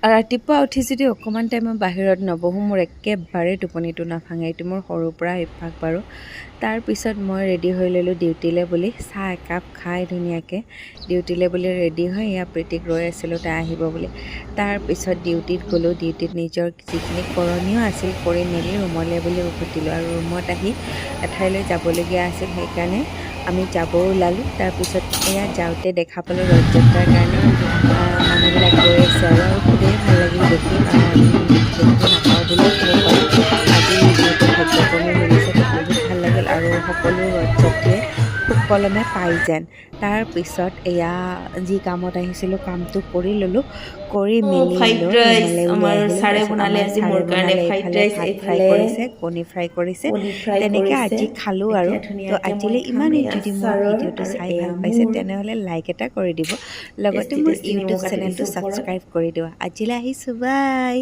ৰাতিপুৱা উঠি যদি অকণমান টাইম মই বাহিৰত নবহোঁ মোৰ একেবাৰে টোপনিটো নাভাঙে। এইটো মোৰ সৰুৰ পৰা অভ্যাস বাৰু। তাৰপিছত মই ৰেডি হৈ ল'লোঁ ডিউটিলৈ বুলি, চাহ একাপ খাই ধুনীয়াকৈ ডিউটিলৈ বুলি ৰেডি হৈ এয়া প্ৰীতিক ৰৈ আছিলোঁ তাই আহিব বুলি। তাৰপিছত ডিউটিত গ'লোঁ, ডিউটিত নিজৰ যিখিনি কৰণীয় আছিল কৰি মেলি ৰুমলৈ বুলি উভতিলোঁ। আৰু ৰুমত আহি এঠাইলৈ যাবলগীয়া আছিল, সেইকাৰণে আমি যাব ওলালোঁ। তাৰপিছত এয়া যাওঁতে দেখা পালোঁ ৰথ যাত্ৰাৰ কাৰণে মানুহবিলাক গৈ আছে আৰু খুবেই ভাল লাগিল দেখি। দেখি নাপাওঁ বুলিও ক'ব পাৰোঁ, আজি যিহেতু ভাগ্যক্ৰমে মিলিছে তো বহুত ভাল লাগিল। আৰু সকলো ৰথযাত্ৰীয়ে সুকলমে পাই যেন। তাৰপিছত এয়া যি কামত আহিছিলোঁ কামটো কৰি ল'লোঁ, কৰি মেলি ফ্ৰাইড লৈ ৰাইচ ৰুমলৈ উলিয়াই আমাৰ আহিলোঁ। ছাৰে তাৰপিছত বনালে আমাৰ আজি ছাৰে মোৰ কাৰণে বনালে ফ্ৰাইড এইফালে ৰাইচ, ভাত ফ্ৰাই এইফালে কৰিছে, কণী ফ্ৰাই কৰিছে, কণী ফ্ৰাই তেনেকৈ কৰিছে। আজি খালোঁ। আৰু এতিয়া তো ধুনীয়াকৈ মই আজিলৈ খাম ইমানেই। এয়া যদি মোৰ ছাৰৰ ভিডিঅ'টো আৰু চাই এয়া ভাল পাইছে মোৰ তেনেহ'লে লাইক এটা কৰি দিব, লগতে টেষ্টি মোৰ টেষ্টি ম'ম' ইউটিউব কাটি চেনেলটো দিছোঁ ওপৰত। ছাবস্ক্ৰাইব কৰি দিব। আজিলৈ আহিছোঁ, বাই।